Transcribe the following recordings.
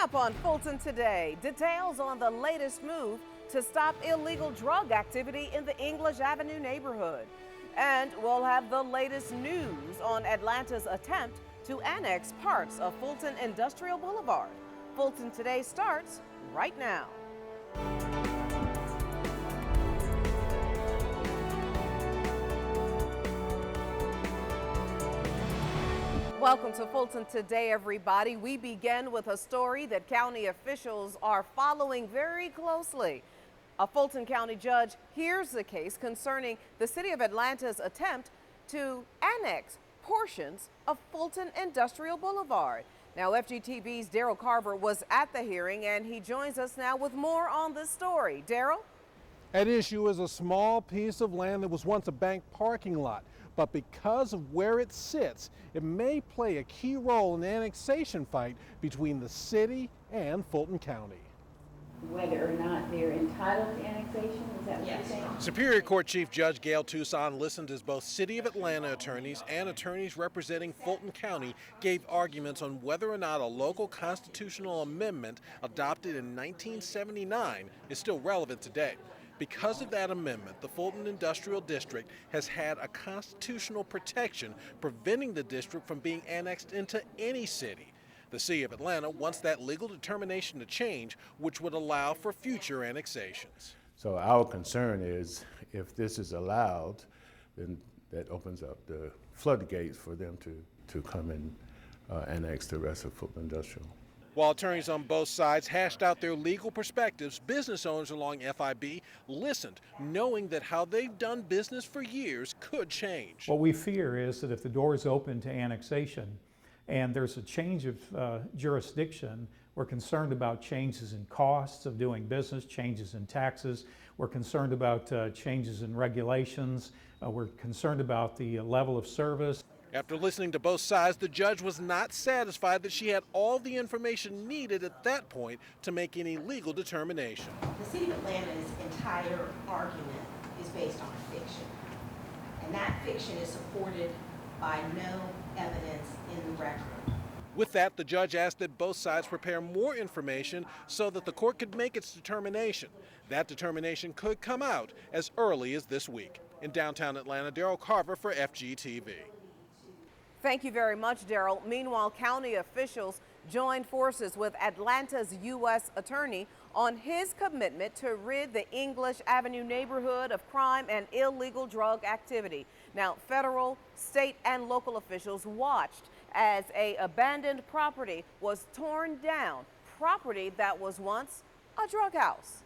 up on Fulton today, details on the latest move to stop illegal drug activity in the English Avenue neighborhood. And we'll have the latest news on Atlanta's attempt to annex parts of Fulton Industrial Boulevard. Fulton Today starts right now. Welcome to Fulton Today, everybody. We begin with a story that county officials are following very closely. A Fulton County judge hears the case concerning the city of Atlanta's attempt to annex portions of Fulton Industrial Boulevard. Now, FGTV's Daryl Carver was at the hearing, and he joins us now with more on this story. Daryl? At issue is a small piece of land that was once a bank parking lot, but because of where it sits, it may play a key role in the annexation fight between the city and Fulton County. Whether or not they're entitled to annexation, is that what you're saying? Superior Court Chief Judge Gail Tucson listened as both City of Atlanta attorneys and attorneys representing Fulton County gave arguments on whether or not a local constitutional amendment adopted in 1979 is still relevant today. Because of that amendment, the Fulton Industrial District has had a constitutional protection preventing the district from being annexed into any city. The City of Atlanta wants that legal determination to change, which would allow for future annexations. So our concern is if this is allowed, then that opens up the floodgates for them to come and annex the rest of Fulton Industrial. While attorneys on both sides hashed out their legal perspectives, business owners along FIB listened, knowing that how they've done business for years could change. What we fear is that if the door is open to annexation and there's a change of jurisdiction, we're concerned about changes in costs of doing business, changes in taxes. We're concerned about changes in regulations. We're concerned about the level of service. After listening to both sides, the judge was not satisfied that she had all the information needed at that point to make any legal determination. The City of Atlanta's entire argument is based on fiction, and that fiction is supported by no evidence in the record. With that, the judge asked that both sides prepare more information so that the court could make its determination. That determination could come out as early as this week. In downtown Atlanta, Daryl Carver for FGTV. Thank you very much, Daryl. Meanwhile, county officials joined forces with Atlanta's U.S. attorney on his commitment to rid the English Avenue neighborhood of crime and illegal drug activity. Now, federal, state, and local officials watched as an abandoned property was torn down, property that was once a drug house.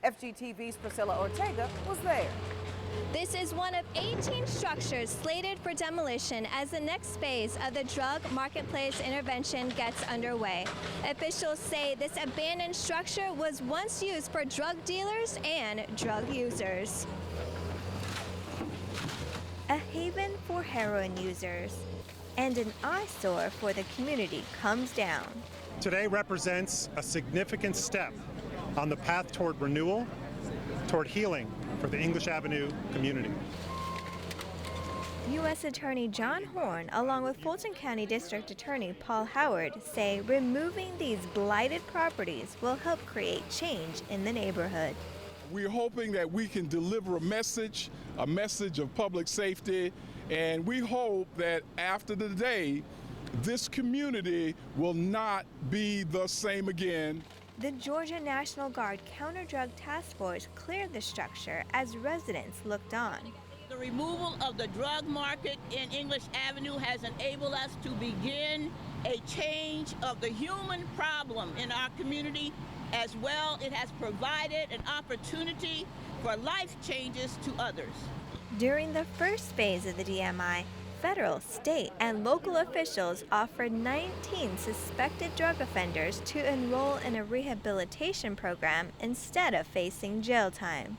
FGTV's Priscilla Ortega was there. This is one of 18 structures slated for demolition as the next phase of the drug marketplace intervention gets underway. Officials say this abandoned structure was once used for drug dealers and drug users. A haven for heroin users and an eyesore for the community comes down. Today represents a significant step on the path toward renewal, toward healing for the English Avenue community. U.S. Attorney John Horn, along with Fulton County District Attorney Paul Howard, say removing these blighted properties will help create change in the neighborhood. We're hoping that we can deliver a message of public safety, and we hope that after the day, this community will not be the same again. The Georgia National Guard Counter-Drug Task Force cleared the structure as residents looked on. The removal of the drug market in English Avenue has enabled us to begin a change of the human problem in our community. As well, it has provided an opportunity for life changes to others. During the first phase of the DMI, federal, state, and local officials offered 19 suspected drug offenders to enroll in a rehabilitation program instead of facing jail time.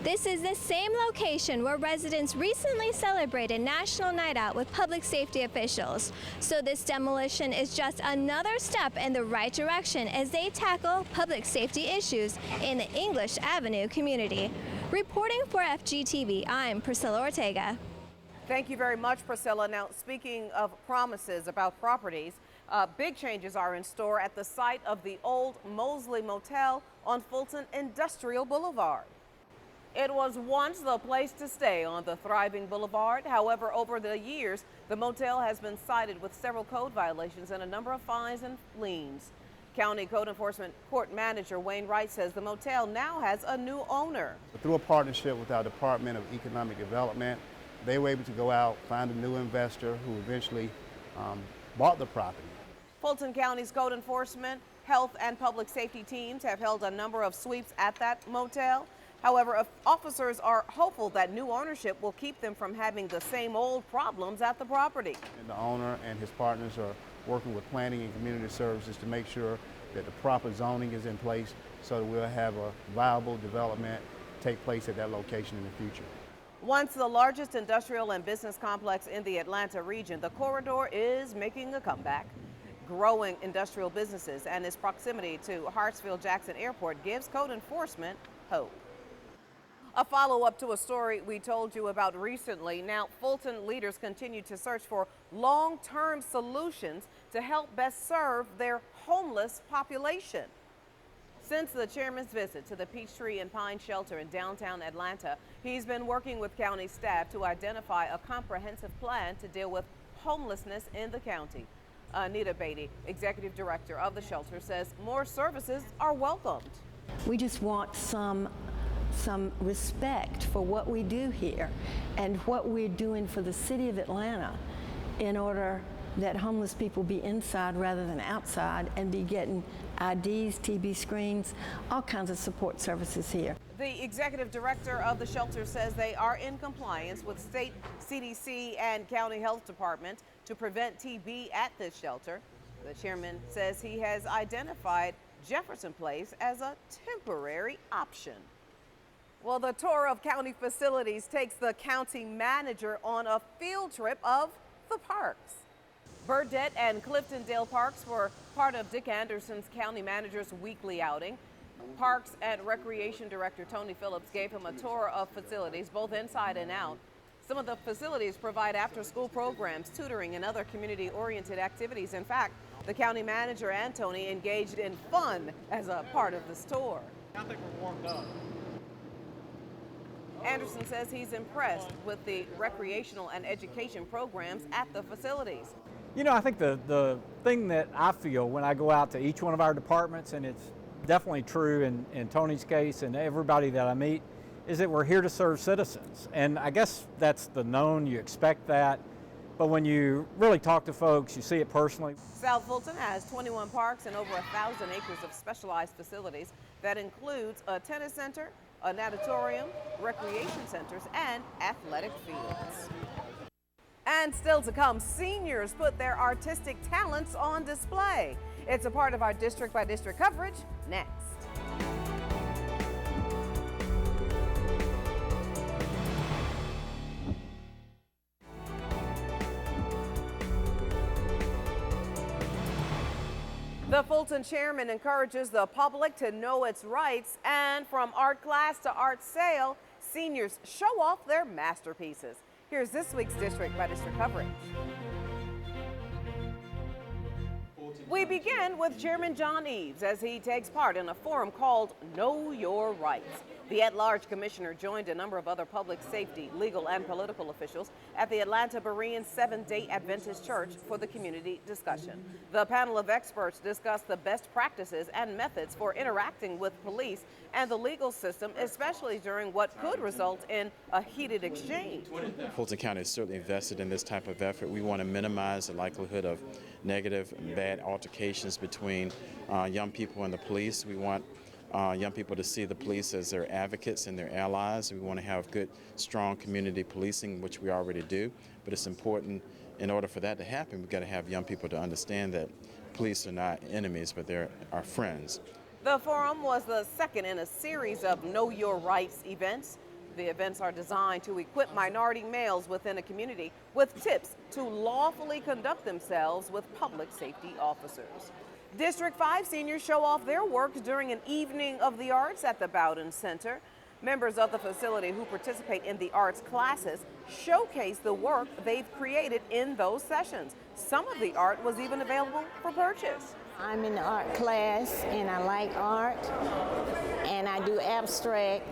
This is the same location where residents recently celebrated National Night Out with public safety officials. So this demolition is just another step in the right direction as they tackle public safety issues in the English Avenue community. Reporting for FGTV, I'm Priscilla Ortega. Thank you very much, Priscilla. Now, speaking of promises about properties, Big changes are in store at the site of the old Mosley Motel on Fulton Industrial Boulevard. It was once the place to stay on the thriving boulevard. However, over the years, the motel has been cited with several code violations and a number of fines and liens. County Code Enforcement Court Manager Wayne Wright says the motel now has a new owner. Through a partnership with our Department of Economic Development, they were able to go out, find a new investor who eventually bought the property. Fulton County's code enforcement, health, and public safety teams have held a number of sweeps at that motel. However, officers are hopeful that new ownership will keep them from having the same old problems at the property. And the owner and his partners are working with planning and community services to make sure that the proper zoning is in place so that we'll have a viable development take place at that location in the future. Once the largest industrial and business complex in the Atlanta region, the corridor is making a comeback. Growing industrial businesses and its proximity to Hartsfield-Jackson Airport gives code enforcement hope. A follow-up to a story we told you about recently. Now, Fulton leaders continue to search for long-term solutions to help best serve their homeless population. Since the chairman's visit to the Peachtree and Pine Shelter in downtown Atlanta, he's been working with county staff to identify a comprehensive plan to deal with homelessness in the county. Anita Beatty, executive director of the shelter, says more services are welcomed. We just want some respect for what we do here and what we're doing for the city of Atlanta in order that homeless people be inside rather than outside and be getting IDs, TB screens, all kinds of support services here. The executive director of the shelter says they are in compliance with state CDC and county health department to prevent TB at this shelter. The chairman says he has identified Jefferson Place as a temporary option. Well, the tour of county facilities takes the county manager on a field trip of the parks. Burdette and Cliftondale Parks were part of Dick Anderson's county manager's weekly outing. Parks and Recreation Director Tony Phillips gave him a tour of facilities, both inside and out. Some of the facilities provide after-school programs, tutoring, and other community-oriented activities. In fact, the county manager and Tony engaged in fun as a part of this tour. I think we're warmed up. Anderson says he's impressed with the recreational and education programs at the facilities. You know, I think the thing that I feel when I go out to each one of our departments, and it's definitely true in Tony's case and everybody that I meet, is that we're here to serve citizens. And I guess that's the known, you expect that. But when you really talk to folks, you see it personally. South Fulton has 21 parks and over 1,000 acres of specialized facilities that includes a tennis center, a natatorium, recreation centers, and athletic fields. And still to come, seniors put their artistic talents on display. It's a part of our district by district coverage next. The Fulton chairman encourages the public to know its rights, and from art class to art sale, seniors show off their masterpieces. Here's this week's district by district coverage. We begin with Chairman John Eves as he takes part in a forum called Know Your Rights. The at-large commissioner joined a number of other public safety, legal, and political officials at the Atlanta Berean Seventh-day Adventist Church for the community discussion. The panel of experts discussed the best practices and methods for interacting with police and the legal system, especially during what could result in a heated exchange. Fulton County is certainly invested in this type of effort. We want to minimize the likelihood of negative and bad altercations between young people and the police. We want young people to see the police as their advocates and their allies. We want to have good, strong community policing, which we already do. But it's important, in order for that to happen, we've got to have young people to understand that police are not enemies, but they're our friends. The forum was the second in a series of Know Your Rights events. The events are designed to equip minority males within a community with tips to lawfully conduct themselves with public safety officers. District 5 seniors show off their work during an evening of the arts at the Bowden Center. Members of the facility who participate in the arts classes showcase the work they've created in those sessions. Some of the art was even available for purchase. I'm in the art class and I like art and I do abstract,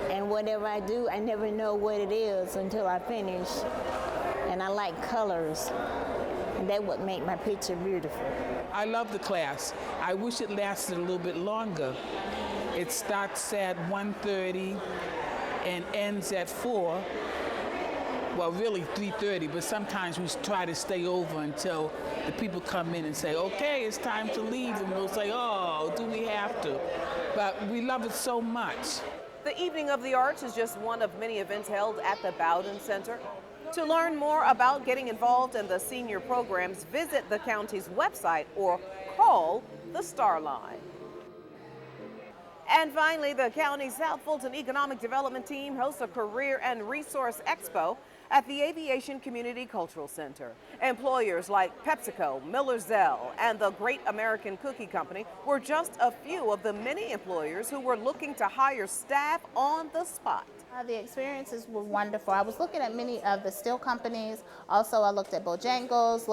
and whatever I do, I never know what it is until I finish. And I like colors, and that would make my picture beautiful. I love the class. I wish it lasted a little bit longer. It starts at 1:30 and ends at 4. Well, really 3:30, but sometimes we try to stay over until the people come in and say, okay, it's time to leave, and we'll say, oh, do we have to? But we love it so much. The Evening of the Arts is just one of many events held at the Bowden Center. To learn more about getting involved in the senior programs, visit the county's website or call the Star Line. And finally, the county's South Fulton Economic Development Team hosts a Career and Resource Expo at the Aviation Community Cultural Center. Employers like PepsiCo, Miller-Zell, and the Great American Cookie Company were just a few of the many employers who were looking to hire staff on the spot. The experiences were wonderful. I was looking at many of the steel companies. Also, I looked at Bojangles,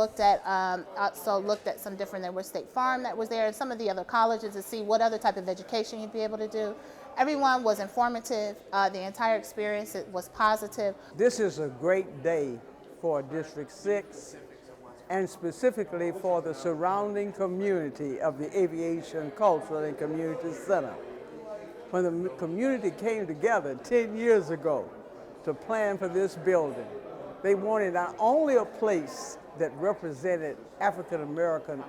also looked at some different, there was State Farm that was there, and some of the other colleges to see what other type of education you'd be able to do. Everyone was informative. The entire experience was positive. This is a great day for District 6 and specifically for the surrounding community of the Aviation Cultural and Community Center. When the community came together 10 years ago to plan for this building, they wanted not only a place that represented African American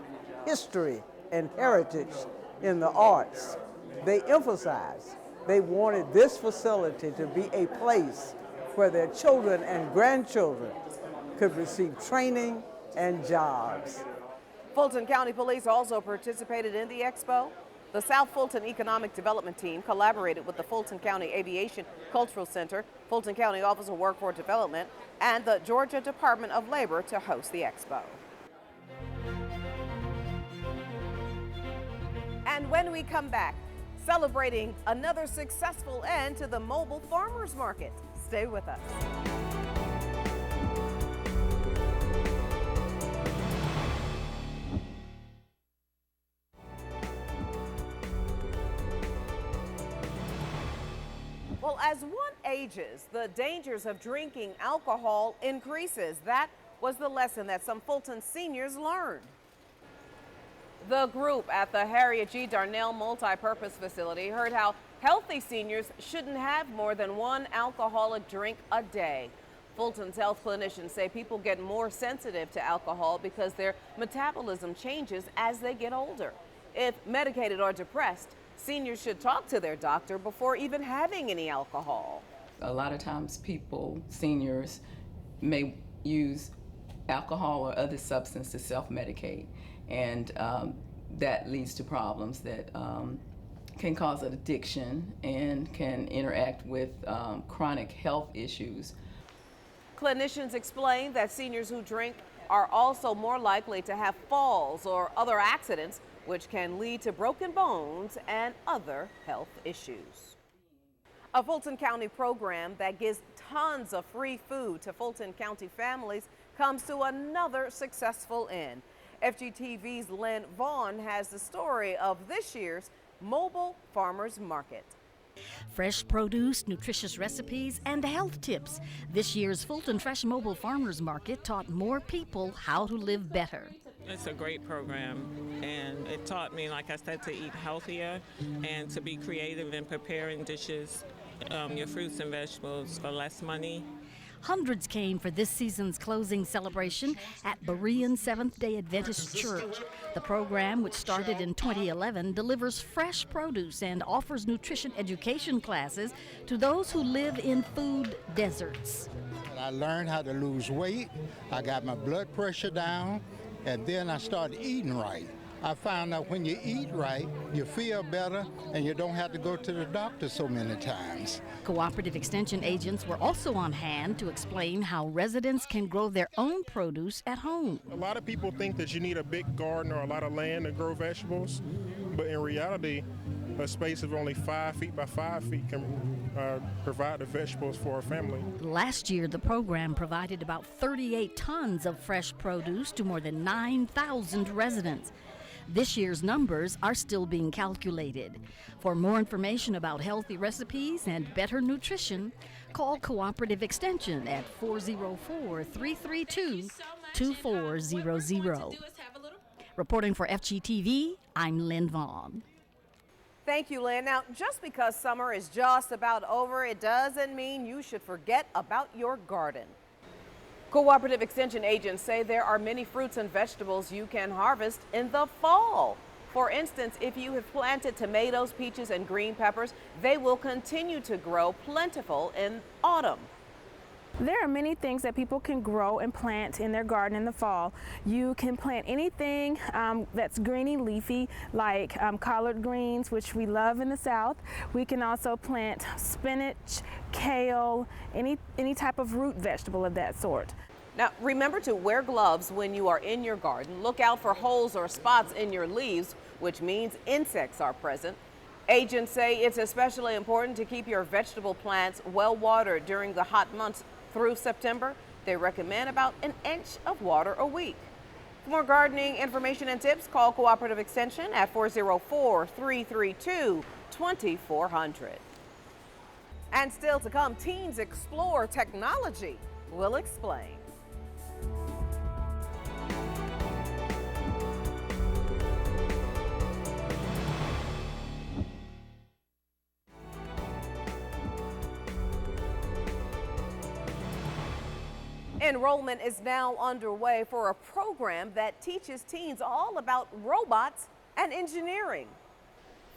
history and heritage in the arts, they emphasized they wanted this facility to be a place where their children and grandchildren could receive training and jobs. Fulton County Police also participated in the expo. The South Fulton Economic Development Team collaborated with the Fulton County Aviation Cultural Center, Fulton County Office of Workforce Development, and the Georgia Department of Labor to host the expo. And when we come back, celebrating another successful end to the mobile farmers market. Stay with us. Well, as one ages, the dangers of drinking alcohol increases. That was the lesson that some Fulton seniors learned. The group at the Harriet G. Darnell Multipurpose Facility heard how healthy seniors shouldn't have more than one alcoholic drink a day. Fulton's health clinicians say people get more sensitive to alcohol because their metabolism changes as they get older. If medicated or depressed, seniors should talk to their doctor before even having any alcohol. A lot of times seniors may use alcohol or other substance to self-medicate, and that leads to problems that can cause an addiction and can interact with chronic health issues. Clinicians explain that seniors who drink are also more likely to have falls or other accidents, which can lead to broken bones and other health issues. A Fulton County program that gives tons of free food to Fulton County families comes to another successful end. FGTV's Lynn Vaughn has the story of this year's Mobile Farmers Market. Fresh produce, nutritious recipes, and health tips. This year's Fulton Fresh Mobile Farmers Market taught more people how to live better. It's a great program, and it taught me, like I said, to eat healthier and to be creative in preparing dishes, your fruits and vegetables for less money. Hundreds came for this season's closing celebration at Berean Seventh-day Adventist Church. The program, which started in 2011, delivers fresh produce and offers nutrition education classes to those who live in food deserts. I learned how to lose weight, I got my blood pressure down, and then I started eating right. I found out when you eat right, you feel better, and you don't have to go to the doctor so many times. Cooperative Extension agents were also on hand to explain how residents can grow their own produce at home. A lot of people think that you need a big garden or a lot of land to grow vegetables, but in reality, a space of only 5 feet by 5 feet can provide the vegetables for a family. Last year, the program provided about 38 tons of fresh produce to more than 9,000 residents. This year's numbers are still being calculated. For more information about healthy recipes and better nutrition, call Cooperative Extension at 404-332-2400. Reporting for FGTV, I'm Lynn Vaughn. Thank you, Lynn. Now, just because summer is just about over, it doesn't mean you should forget about your garden. Cooperative Extension agents say there are many fruits and vegetables you can harvest in the fall. For instance, if you have planted tomatoes, peaches, and green peppers, they will continue to grow plentiful in autumn. There are many things that people can grow and plant in their garden in the fall. You can plant anything that's greeny leafy, like collard greens, which we love in the South. We can also plant spinach, kale, any type of root vegetable of that sort. Now, remember to wear gloves when you are in your garden. Look out for holes or spots in your leaves, which means insects are present. Agents say it's especially important to keep your vegetable plants well watered during the hot months through September. They recommend about an inch of water a week. For more gardening information and tips, call Cooperative Extension at 404-332-2400. And still to come, teens explore technology. We'll explain. Enrollment is now underway for a program that teaches teens all about robots and engineering.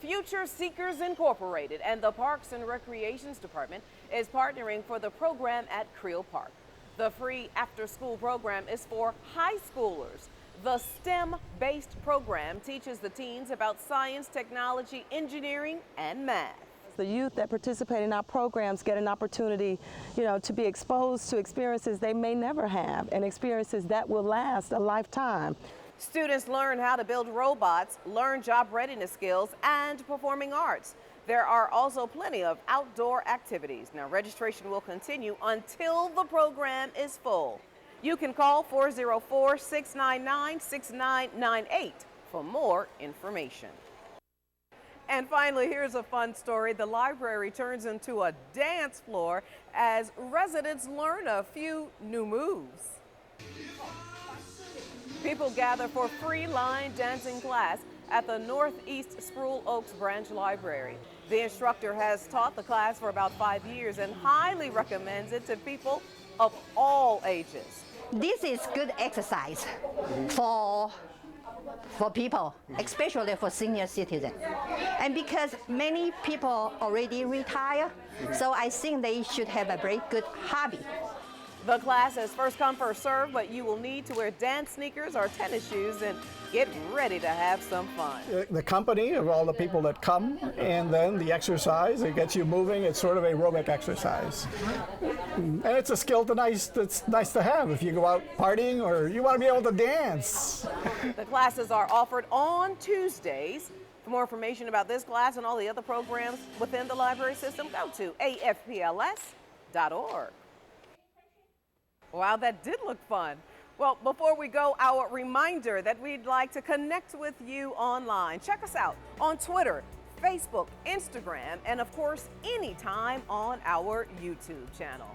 Future Seekers Incorporated and the Parks and Recreations Department is partnering for the program at Creel Park. The free after-school program is for high schoolers. The STEM-based program teaches the teens about science, technology, engineering, and math. The youth that participate in our programs get an opportunity, to be exposed to experiences they may never have and experiences that will last a lifetime. Students learn how to build robots, learn job readiness skills, and performing arts. There are also plenty of outdoor activities. Now, registration will continue until the program is full. You can call 404-699-6998 for more information. And finally, here's a fun story. The library turns into a dance floor as residents learn a few new moves. People gather for free line dancing class at the Northeast Sproul Oaks Branch Library. The instructor has taught the class for about 5 years and highly recommends it to people of all ages. This is good exercise for people, especially for senior citizens. And because many people already retire, so I think they should have a very good hobby. The class is first come, first served, but you will need to wear dance sneakers or tennis shoes and get ready to have some fun. The company of all the people that come, and then the exercise, it gets you moving. It's sort of aerobic exercise. And it's a skill that's nice to have if you go out partying or you want to be able to dance. The classes are offered on Tuesdays. For more information about this class and all the other programs within the library system, go to afpls.org. Wow, that did look fun. Well, before we go, our reminder that we'd like to connect with you online. Check us out on Twitter, Facebook, Instagram, and of course, anytime on our YouTube channel.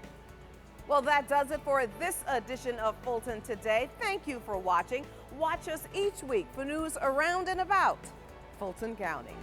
Well, that does it for this edition of Fulton Today. Thank you for watching. Watch us each week for news around and about Fulton County.